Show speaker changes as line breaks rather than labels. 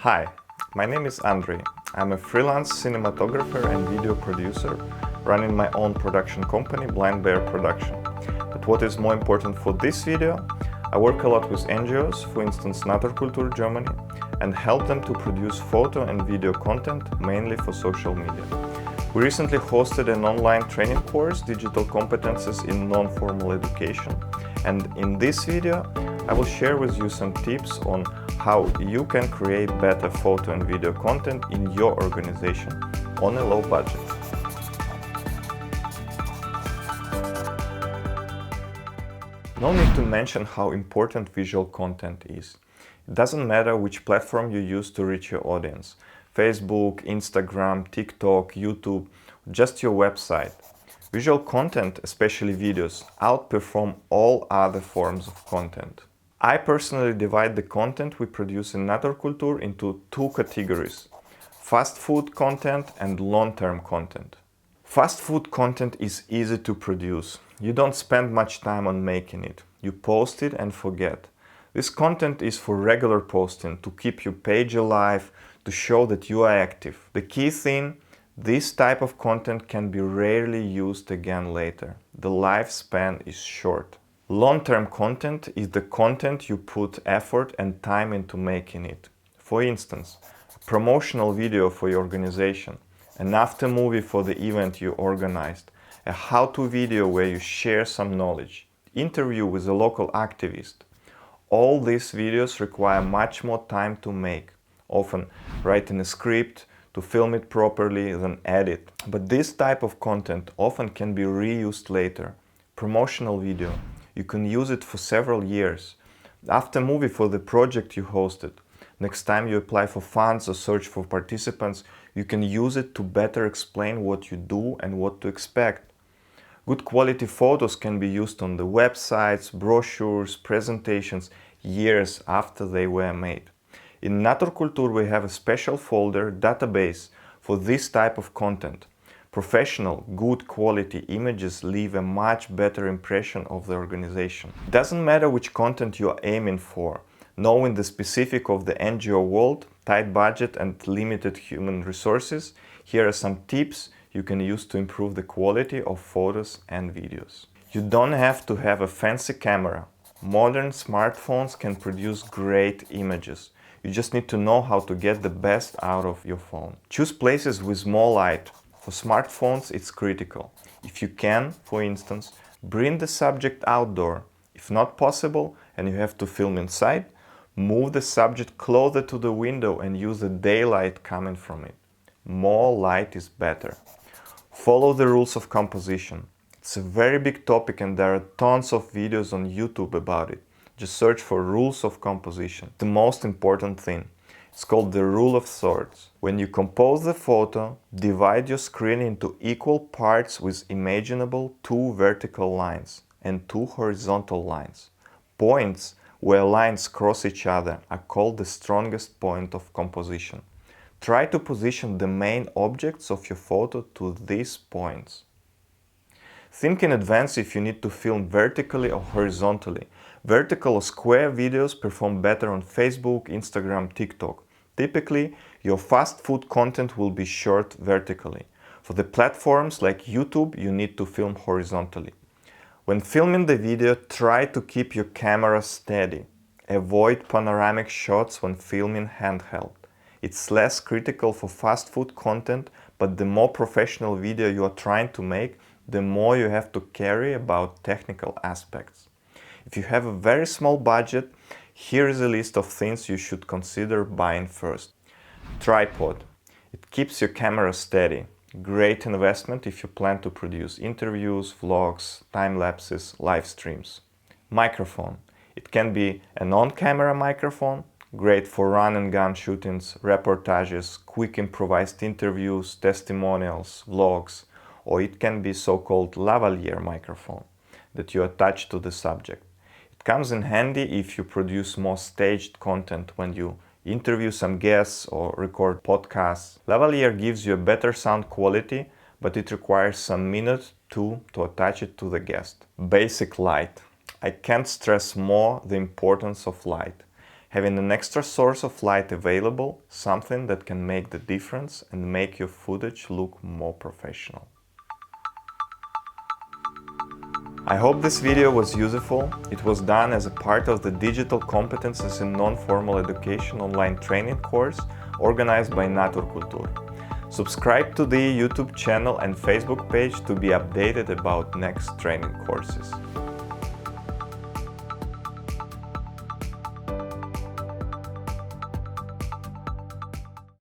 Hi, my name is Andrei. I'm a freelance cinematographer and video producer running my own production company, Blind Bear Production. But what is more important for this video, I work a lot with NGOs, for instance Naturkultur Germany, and help them to produce photo and video content mainly for social media. We recently hosted an online training course, Digital Competences in Non-Formal Education, and in this video I will share with you some tips on how you can create better photo and video content in your organization on a low budget. No need to mention how important visual content is. It doesn't matter which platform you use to reach your audience. Facebook, Instagram, TikTok, YouTube, just your website. Visual content, especially videos, outperform all other forms of content. I personally divide the content we produce in Naturkultur into two categories: fast food content and long-term content. Fast food content is easy to produce. You don't spend much time on making it. You post it and forget. This content is for regular posting, to keep your page alive, to show that you are active. The key thing, this type of content can be rarely used again later. The lifespan is short. Long-term content is the content you put effort and time into making it. For instance, a promotional video for your organization, an after movie for the event you organized, a how-to video where you share some knowledge, interview with a local activist. All these videos require much more time to make, often writing a script, to film it properly, then edit. But this type of content often can be reused later. Promotional video, you can use it for several years. After movie for the project you hosted. Next time you apply for funds or search for participants, you can use it to better explain what you do and what to expect. Good quality photos can be used on the websites, brochures, presentations, years after they were made. In Naturkultur we have a special folder, database, for this type of content. Professional, good quality images leave a much better impression of the organization. It doesn't matter which content you are aiming for. Knowing the specific of the NGO world, tight budget and limited human resources, here are some tips you can use to improve the quality of photos and videos. You don't have to have a fancy camera. Modern smartphones can produce great images. You just need to know how to get the best out of your phone. Choose places with more light. For smartphones, it's critical. If you can, for instance, bring the subject outdoor. If not possible and you have to film inside, move the subject closer to the window and use the daylight coming from it. More light is better. Follow the rules of composition. It's a very big topic and there are tons of videos on YouTube about it. Just search for rules of composition. The most important thing. It's called the rule of thirds. When you compose the photo, divide your screen into equal parts with imaginable 2 vertical lines and 2 horizontal lines. Points where lines cross each other are called the strongest point of composition. Try to position the main objects of your photo to these points. Think in advance if you need to film vertically or horizontally. Vertical or square videos perform better on Facebook, Instagram, TikTok. Typically, your fast food content will be shot vertically. For the platforms like YouTube, you need to film horizontally. When filming the video, try to keep your camera steady. Avoid panoramic shots when filming handheld. It's less critical for fast food content, but the more professional video you are trying to make, the more you have to carry about technical aspects. If you have a very small budget, here is a list of things you should consider buying first. Tripod. It keeps your camera steady. Great investment if you plan to produce interviews, vlogs, time-lapses, live streams. Microphone. It can be an on-camera microphone, great for run-and-gun shootings, reportages, quick improvised interviews, testimonials, vlogs, or it can be so-called lavalier microphone that you attach to the subject. It comes in handy if you produce more staged content when you interview some guests or record podcasts. Lavalier gives you a better sound quality, but it requires some minute to attach it to the guest. Basic light. I can't stress more the importance of light. Having an extra source of light available, something that can make the difference and make your footage look more professional. I hope this video was useful. It was done as a part of the Digital Competences in Non-Formal Education online training course organized by Naturkultur. Subscribe to the YouTube channel and Facebook page to be updated about next training courses.